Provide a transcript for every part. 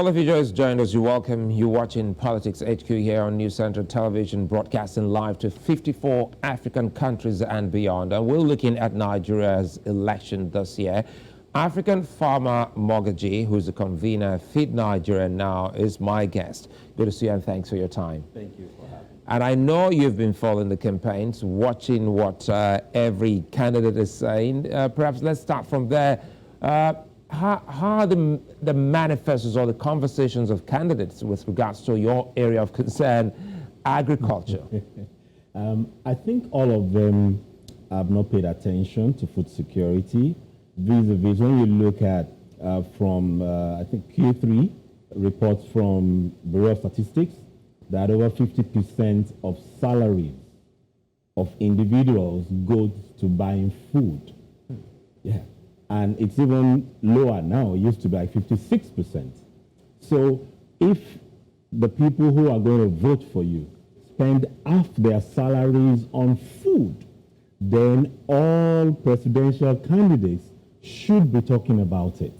Well, if you just joined us, you're welcome. You're watching Politics HQ here on News Central Television, broadcasting live to 54 African countries and beyond. And we're looking at Nigeria's election this year. Africanfarmer Mogaji, who's the convener, Feed Nigeria Now, is my guest. Good to see you and thanks for your time. Thank you for having me. And I know you've been following the campaigns, watching what every candidate is saying. Perhaps let's start from there. How are the manifestos or the conversations of candidates with regards to your area of concern, agriculture? I think all of them have not paid attention to food security. Vis-a-vis, when you look at from, I think, Q3 reports from Bureau of Statistics, that over 50% of salaries of individuals go to buying food. Yeah. And it's even lower now. It used to be like 56%. So if the people who are going to vote for you spend half their salaries on food, then all presidential candidates should be talking about it,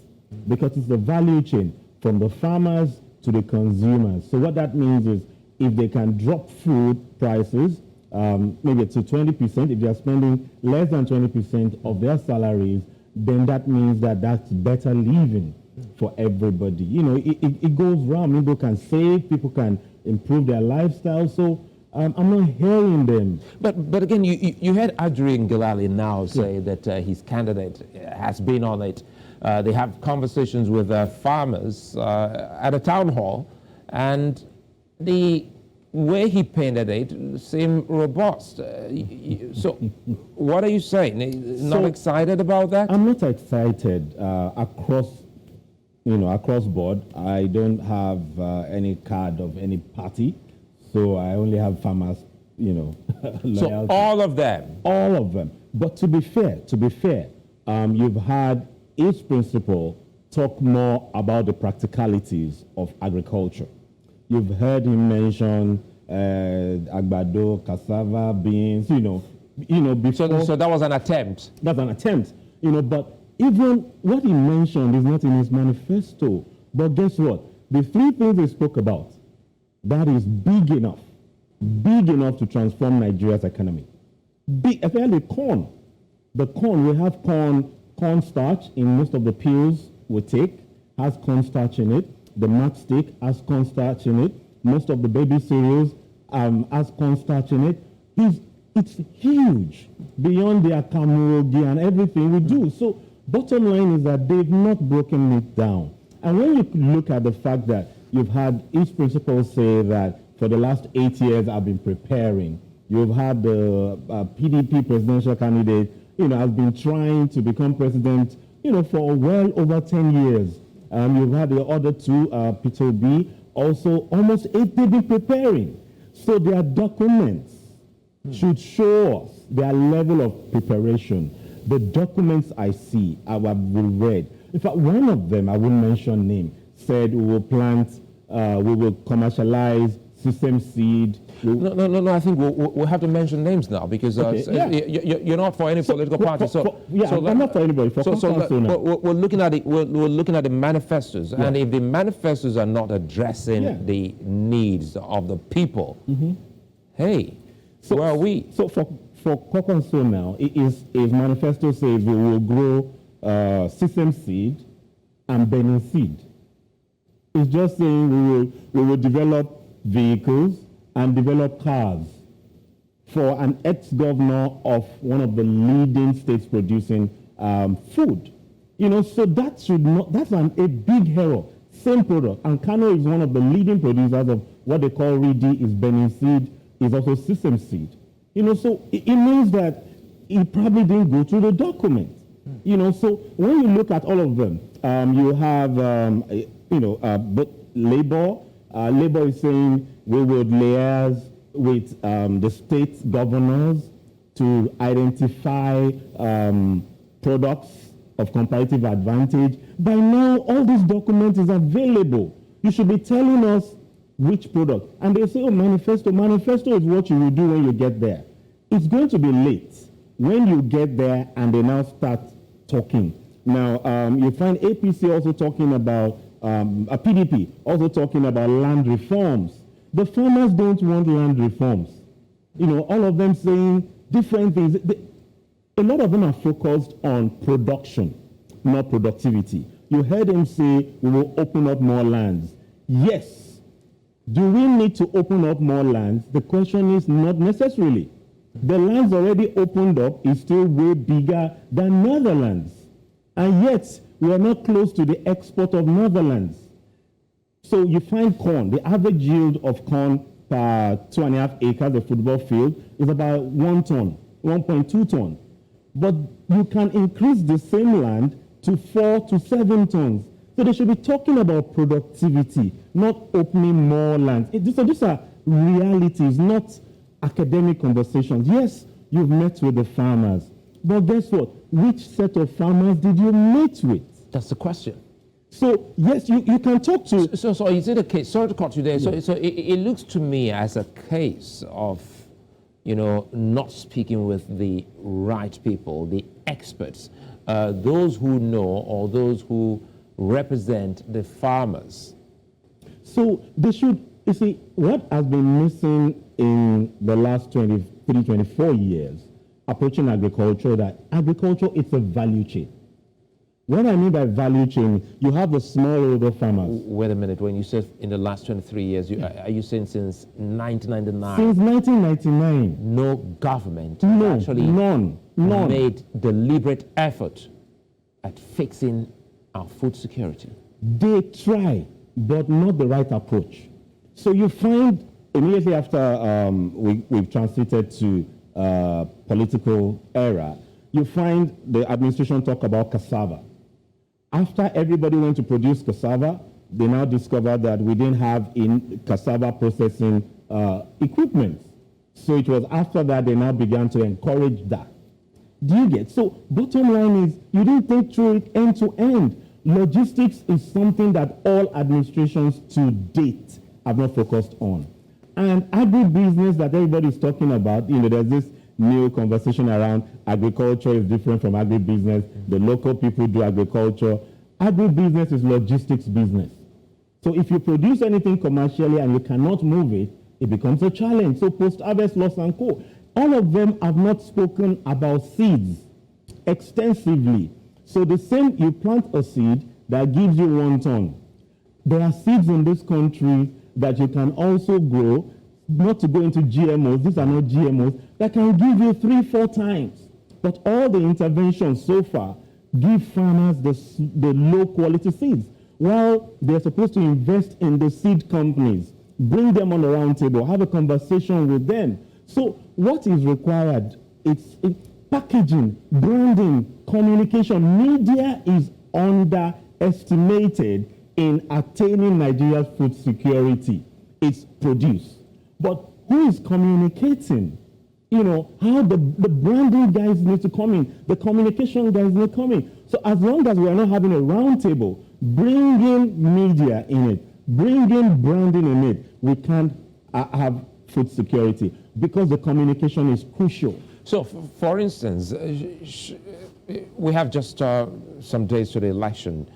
because it's the value chain from the farmers to the consumers. So what that means is if they can drop food prices maybe to 20%, if they are spending less than 20% of their salaries, then that means that that's better living for everybody. You know, it goes round. People can save, people can improve their lifestyle. So I'm not hearing them. But again, you heard Adrian Gilali now say that his candidate has been on it. They have conversations with farmers at a town hall, and the way he painted it seemed robust. So what are you saying? Not excited about that? I'm not excited across board. I don't have any card of any party, so I only have farmers, loyalty. So all of them? All of them. But to be fair, you've had each principal talk more about the practicalities of agriculture. You've heard him mention agbado, cassava, beans, before. So that was an attempt. That's an attempt, but even what he mentioned is not in his manifesto. But guess what? The three things he spoke about, that is big enough to transform Nigeria's economy. Big, especially corn. The corn, we have corn starch in most of the pills we take, has corn starch in it. The matchstick has corn starch in it. Most of the baby cereals has corn starch in it. It's huge beyond the akamurogi and everything we do. So bottom line is that they've not broken it down. And when you look at the fact that you've had each principal say that for the last 8 years I've been preparing. You've had the PDP presidential candidate, has been trying to become president, for well over 10 years. You've had the other two, Peter B, also almost 8 they've been preparing. So their documents should show us their level of preparation. The documents I see, I have read. In fact, one of them, I won't mention name, said we will plant, we will commercialize system seed. No, I think we'll have to mention names now, because you're not for any political party. I'm not for anybody. We're looking at it. We're looking at the manifestos, and if the manifestos are not addressing the needs of the people, hey, where are we? So for Kokonso now, his manifesto says we will grow system seed and Benin seed. It's just saying we will develop vehicles and develop cars for an ex-governor of one of the leading states producing food. So that should not, that's a big error. Same product. And Kano is one of the leading producers of what they call Ridi, is Benin seed, is also system seed. So it means that he probably didn't go through the document. So when you look at all of them, you have, but labor. Labor is saying we would liaise with the state governors to identify products of comparative advantage. By now, all these documents is available. You should be telling us which product. And they say, manifesto. Manifesto is what you will do when you get there. It's going to be late when you get there and they now start talking. Now, you find APC also talking about a PDP, also talking about land reforms. The farmers don't want land reforms. All of them saying different things. A lot of them are focused on production, not productivity. You heard him say we will open up more lands. Yes. Do we need to open up more lands? The question is not necessarily. The lands already opened up is still way bigger than Netherlands. And yet, we are not close to the export of Netherlands. So you find corn, the average yield of corn per 2.5 acres, the football field, is about 1 ton, 1.2 ton. But you can increase the same land to 4 to 7 tons. So they should be talking about productivity, not opening more land. So these are realities, not academic conversations. Yes, you've met with the farmers. But guess what? Which set of farmers did you meet with? That's the question. So, yes, you can talk to... So is it a case, sorry to cut you there, Yeah. so it looks to me as a case of, not speaking with the right people, the experts, those who know or those who represent the farmers. So they should, you see, what has been missing in the last 23, 24 years approaching agriculture, that agriculture is a value chain. What I mean by value chain, you have the smallholder farmers. Wait a minute, when you said in the last 23 years, are you saying since 1999? Since 1999. No government No, actually none. made deliberate effort at fixing our food security. They try, but not the right approach. So you find immediately after we've transited to political era, you find the administration talk about cassava. After everybody went to produce cassava, they now discovered that we didn't have cassava processing equipment. So it was after that they now began to encourage that. Do you get? So bottom line is, you didn't think through it end to end. Logistics is something that all administrations to date have not focused on. And agribusiness that everybody is talking about, there's this new conversation around agriculture is different from agribusiness. The local people do agriculture. Agribusiness is logistics business. So if you produce anything commercially and you cannot move it, it becomes a challenge. So post-harvest loss and co. All of them have not spoken about seeds extensively. So the same, you plant a seed that gives you 1 ton. There are seeds in this country that you can also grow, not to go into GMOs, these are not GMOs, that can give you 3-4 times. But all the interventions so far give farmers the low quality seeds, while they're supposed to invest in the seed companies, bring them on the round table, have a conversation with them. So what is required? It's packaging, branding, communication. Media is underestimated in attaining Nigeria's food security. It's produce. But who is communicating? How the branding guys need to come in, the communication guys need to come in. So as long as we are not having a round table, bringing media in it, bringing branding in it, we can't have food security because the communication is crucial. So, for instance, we have just some days to the election.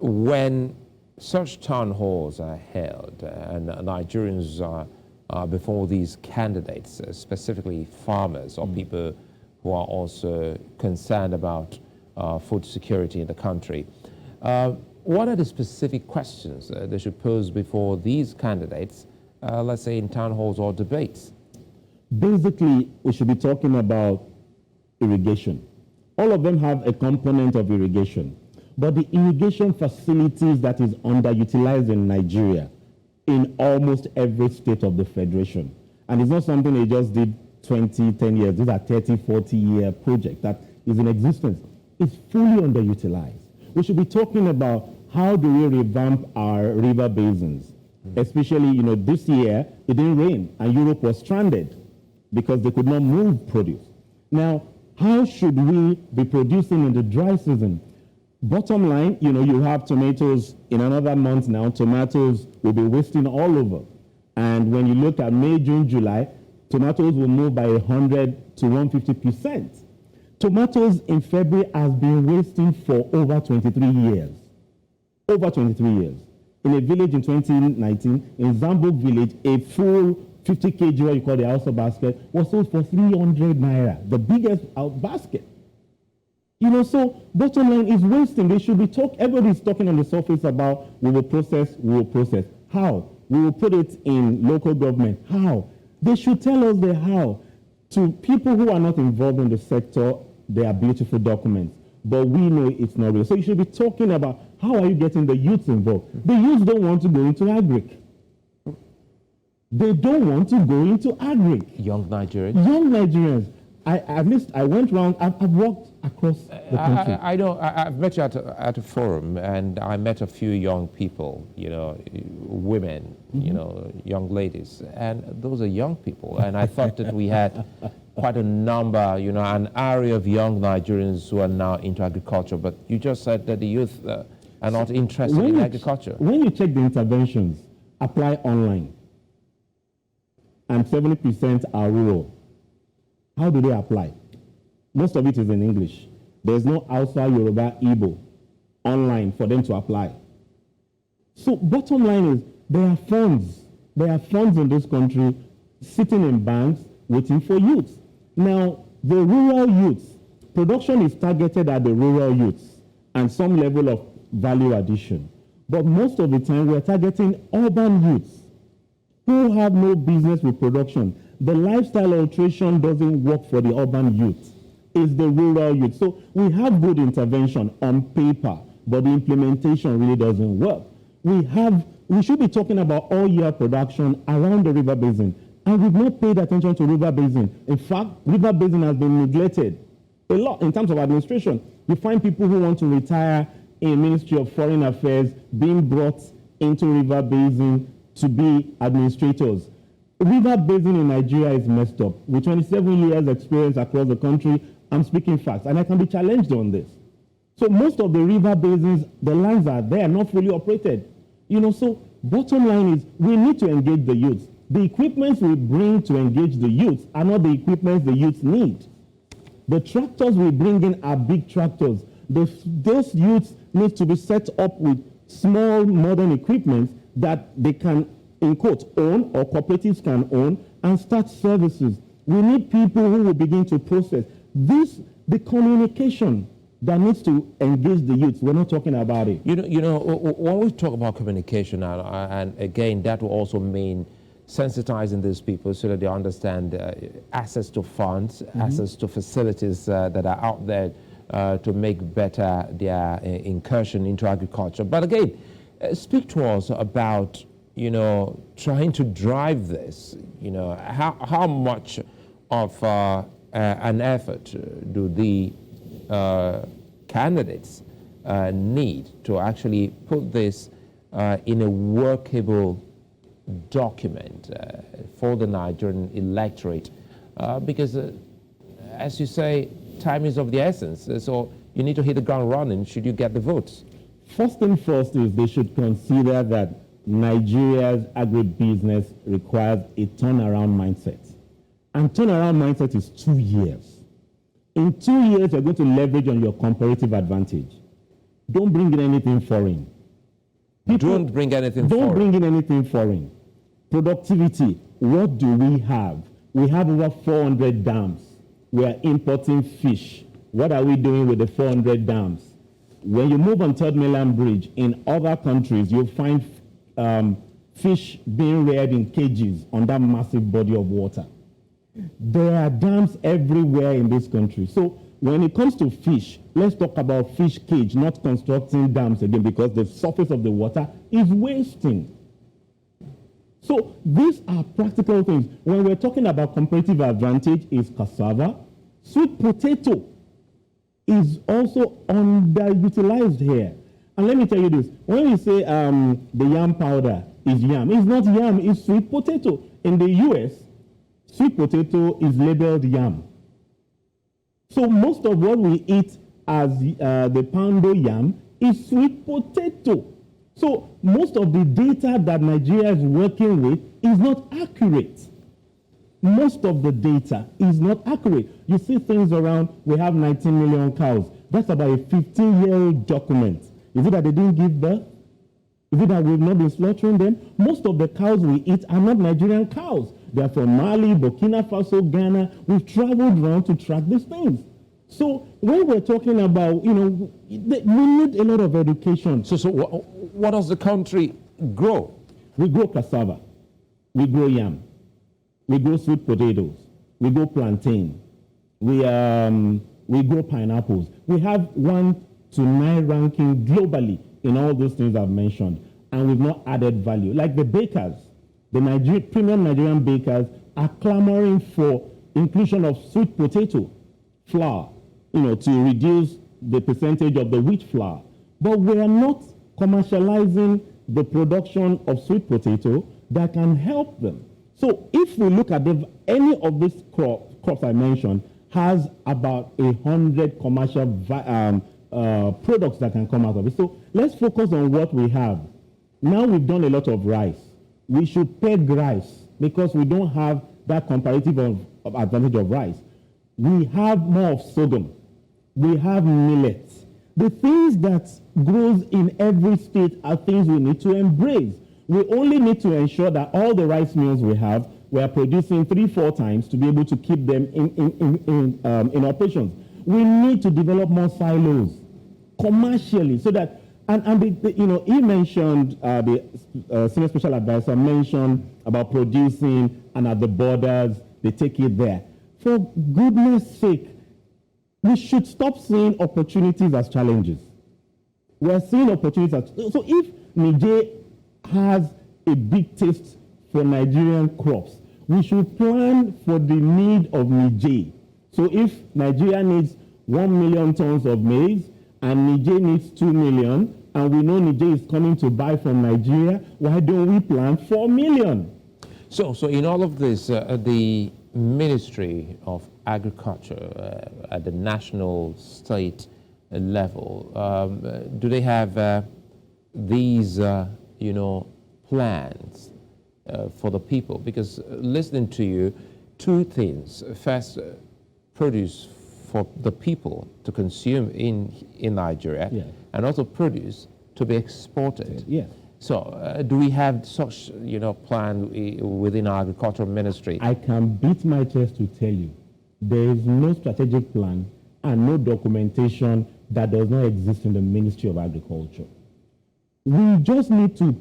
When such town halls are held and Nigerians are before these candidates, specifically farmers or people who are also concerned about food security in the country, what are the specific questions they should pose before these candidates, let's say in town halls or debates? Basically, we should be talking about irrigation. All of them have a component of irrigation. But the irrigation facilities that is underutilized in Nigeria, in almost every state of the Federation. And it's not something they just did 10 years. These are 30, 40-year projects that is in existence. It's fully underutilized. We should be talking about how do we revamp our river basins. Especially, this year, it didn't rain and Europe was stranded because they could not move produce. Now, how should we be producing in the dry season? Bottom line, you have tomatoes in another month now. Tomatoes will be wasting all over. And when you look at May, June, July, tomatoes will move by 100 to 150%. Tomatoes in February has been wasting for over 23 years. over 23 years. In a village in 2019, in Zambuk village, a full 50 kg, what you call the house basket, was sold for 300 naira, the biggest basket. You know, so bottom line is wasting. They should be everybody's talking on the surface about we will process. How? We will put it in local government. How? They should tell us the how. To people who are not involved in the sector, they are beautiful documents, but we know it's not real. So you should be talking about how are you getting the youth involved. The youth don't want to go into agric. They don't want to go into agric. Young Nigerians? Young Nigerians. At least I went around, I've walked across the country. I've met you at a forum, and I met a few young people, you know, women, you know, young ladies, and those are young people. And I thought that we had quite a number, you know, an area of young Nigerians who are now into agriculture. But you just said that the youth are not interested in agriculture. When you check the interventions, apply online, and 70% are rural. How do they apply? Most of it is in English. There's no Hausa, Yoruba, Igbo online for them to apply. So bottom line is there are funds. There are funds in this country sitting in banks waiting for youth. Now, the rural youth, production is targeted at the rural youths and some level of value addition. But most of the time, we're targeting urban youths who have no business with production. The lifestyle alteration doesn't work for the urban youth. It's the rural youth. So we have good intervention on paper, but the implementation really doesn't work. We should be talking about all-year production around the river basin, and we've not paid attention to river basin. In fact, river basin has been neglected a lot in terms of administration. You find people who want to retire in Ministry of Foreign Affairs being brought into river basin to be administrators. River basin in Nigeria is messed up. With 27 years experience across the country, I'm speaking facts, and I can be challenged on this. So most of the river basins, the lines are there, not fully operated. You know, so bottom line is we need to engage the youth. The equipments we bring to engage the youth are not the equipments the youth need. The tractors we bring in are big tractors. Those youths need to be set up with small modern equipment that they can, in quotes, own or cooperatives can own and start services. We need people who will begin to process. The communication that needs to engage the youth. We're not talking about it. You know, when we talk about communication, and again, that will also mean sensitizing these people so that they understand access to funds, access to facilities that are out there to make better their incursion into agriculture. But again, speak to us about, you know, trying to drive this. You know, how much of an effort do the candidates need to actually put this in a workable document for the Nigerian electorate? Because, as you say, time is of the essence. So you need to hit the ground running should you get the votes. First and first is they should consider that Nigeria's agribusiness requires a turnaround mindset. And turnaround mindset is 2 years. In 2 years, you're going to leverage on your comparative advantage. Don't bring in anything foreign. Don't bring anything foreign. Don't bring in anything foreign. Productivity, what do we have? We have over 400 dams. We are importing fish. What are we doing with the 400 dams? When you move on Third Mainland Bridge, in other countries, you'll find fish being reared in cages on that massive body of water. There are dams everywhere in this country. So when it comes to fish, let's talk about fish cage, not constructing dams again, because the surface of the water is wasting. So these are practical things. When we're talking about comparative advantage, is cassava. Sweet potato is also underutilized here. And let me tell you this. When we say the yam powder is yam, it's not yam, it's sweet potato. In the US, sweet potato is labeled yam. So most of what we eat as the poundo yam is sweet potato. So most of the data that Nigeria is working with is not accurate. Most of the data is not accurate. You see things around, we have 19 million cows. That's about a 15-year-old document. Is it that they didn't give birth? Is it that we've not been slaughtering them? Most of the cows we eat are not Nigerian cows. They are from Mali, Burkina Faso, Ghana. We've traveled around to track these things. So when we're talking about, we need a lot of education. So what does the country grow? We grow cassava. We grow yam. We grow sweet potatoes. We grow plantain. We grow pineapples. We have 1 to 9 ranking globally in all those things I've mentioned, and we've not added value. Like the bakers, the premium Nigerian bakers are clamoring for inclusion of sweet potato flour, to reduce the percentage of the wheat flour. But we are not commercializing the production of sweet potato that can help them. So if we look at any of these crops I mentioned has about 100 commercial products that can come out of it. So let's focus on what we have. Now we've done a lot of rice. We should peg rice because we don't have that comparative of advantage of rice. We have more of sorghum. We have millet. The things that grows in every state are things we need to embrace. We only need to ensure that all the rice mills we have, we are producing 3-4 times to be able to keep them in operations. We need to develop more silos commercially so that, he mentioned, the senior special advisor mentioned about producing and at the borders, they take it there. For goodness sake, we should stop seeing opportunities as challenges. We are seeing opportunities as, so if Niger has a big taste for Nigerian crops, we should plan for the need of Niger. So if Nigeria needs 1 million tons of maize and Niger needs 2 million, and we know Niger is coming to buy from Nigeria, why don't we plan 4 million? So in all of this, the Ministry of Agriculture at the national state level, do they have these, plans for the people? Because listening to you, 2 things. First, produce for the people to consume in Nigeria, yes, and also produce to be exported. Yes. So do we have such, plan within our agricultural ministry? I can beat my chest to tell you, there is no strategic plan and no documentation that does not exist in the Ministry of Agriculture. We just need to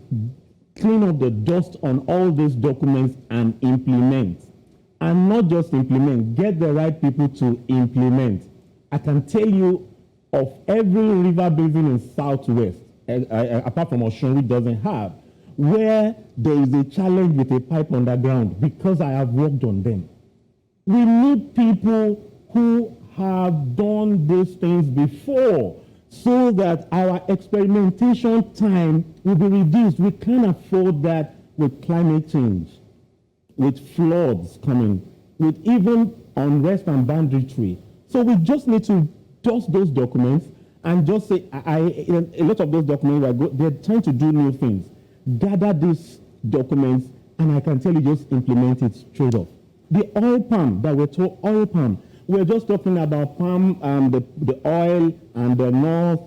clean up the dust on all these documents and implement. And not just implement, get the right people to implement. I can tell you of every river basin in Southwest, apart from Osun, which doesn't have, where there is a challenge with a pipe underground, because I have worked on them. We need people who have done these things before so that our experimentation time will be reduced. We can't afford that with climate change, with floods coming, with even unrest and banditry. So we just need to dust those documents and just say, a lot of those documents, they're trying to do new things. Gather these documents, and I can tell you, just implement it straight off. The oil palm that we're talking, oil palm, we're just talking about palm, the oil and the north,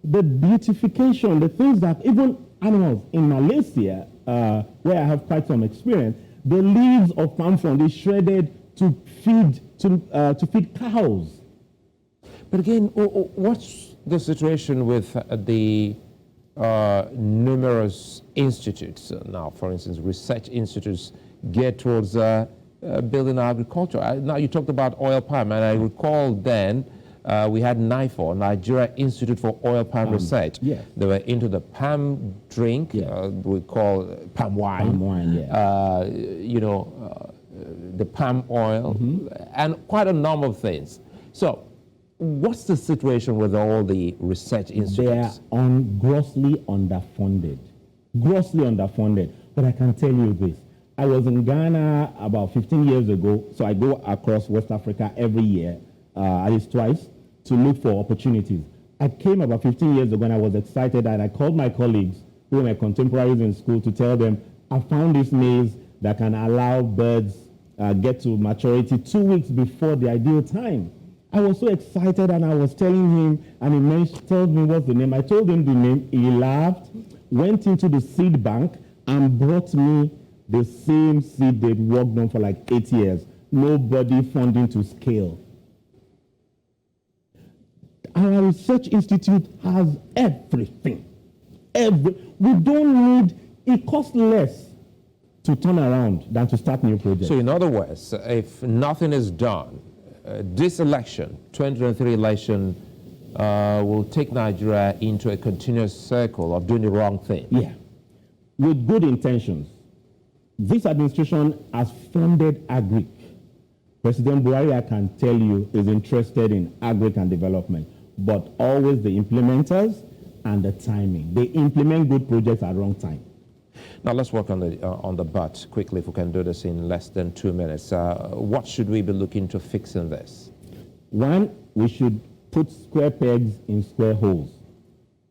the beautification, the things that even animals in Malaysia, where I have quite some experience, the leaves of palm frond is shredded to feed cows. But again, what's the situation with the numerous institutes now, for instance, research institutes geared towards building agriculture? Now you talked about oil palm, and I recall then we had NIFOR, Nigeria Institute for Oil Palm Research. Yes. They were into the palm drink, yes, we call palm wine. Palm wine, yeah. The palm oil, and quite a number of things. So what's the situation with all the research institutes? They are grossly underfunded. Grossly underfunded. But I can tell you this. I was in Ghana about 15 years ago, so I go across West Africa every year, at least twice, to look for opportunities. I came about 15 years ago and I was excited, and I called my colleagues who were my contemporaries in school to tell them, I found this maize that can allow birds get to maturity 2 weeks before the ideal time. I was so excited, and I was telling him, and he told me what's the name. I told him the name. He laughed. went into the seed bank and brought me the same seed they'd worked on for like 8 years. Nobody funding to scale. Our research institute has everything. We don't need, it costs less to turn around than to start new projects. So in other words, if nothing is done, this election, 2023 election, will take Nigeria into a continuous circle of doing the wrong thing. Yeah, with good intentions. This administration has funded agric. President Buhari, I can tell you, is interested in agric and development, but always the implementers and the timing. They implement good projects at the wrong time. Now let's work on the but quickly, if we can do this in less than 2 minutes. What should we be looking to fix in this? One, we should put square pegs in square holes.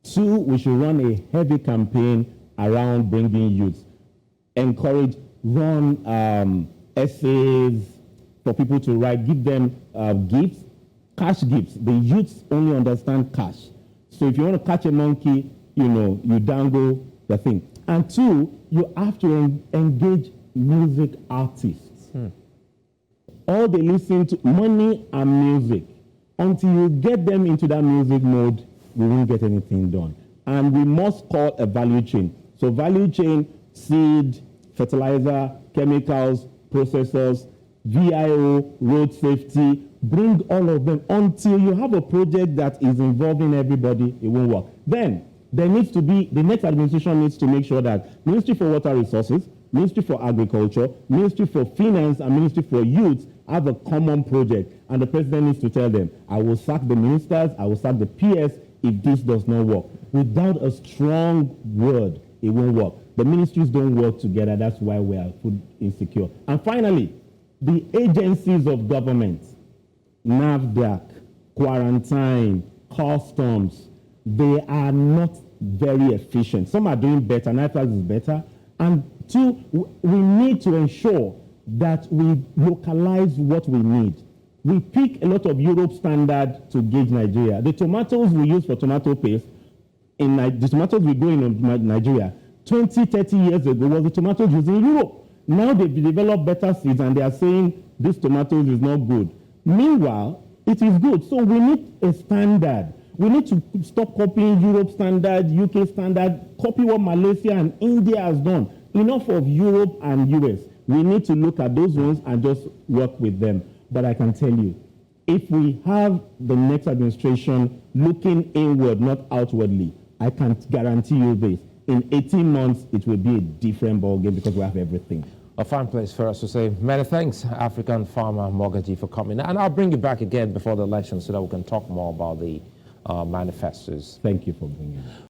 Two, we should run a heavy campaign around bringing youth. Encourage, run essays for people to write, give them gifts, cash gifts. The youths only understand cash. So if you want to catch a monkey, you dangle the thing. And two, you have to engage music artists. All they listen to, money and music. Until you get them into that music mode, we won't get anything done. And we must call a value chain. So value chain, seed, fertilizer, chemicals, processors, VIO, road safety, bring all of them until you have a project that is involving everybody, it won't work. Then there needs to be, the next administration needs to make sure that Ministry for Water Resources, Ministry for Agriculture, Ministry for Finance, and Ministry for Youth have a common project. And the president needs to tell them, I will sack the ministers, I will sack the PS if this does not work. Without a strong word, it won't work. The ministries don't work together. That's why we are food insecure. And finally, the agencies of government, NAFDAC, quarantine, customs, they are not very efficient. Some are doing better, NIFAS is better. And two, we need to ensure that we localize what we need. We pick a lot of Europe standard to gauge Nigeria. The tomatoes we use for tomato paste, the tomatoes we grow in Nigeria, 20, 30 years ago was the tomatoes used in Europe. Now they've developed better seeds and they are saying this tomatoes is not good. Meanwhile, it is good. So we need a standard. We need to stop copying Europe standard, UK standard, copy what Malaysia and India has done. Enough of Europe and US. We need to look at those ones and just work with them. But I can tell you, if we have the next administration looking inward, not outwardly, I can guarantee you this. In 18 months, it will be a different ballgame because we have everything. A fine place for us to say many thanks, Africanfarmer Mogaji, for coming. And I'll bring you back again before the election so that we can talk more about the manifestos. Thank you for bringing me.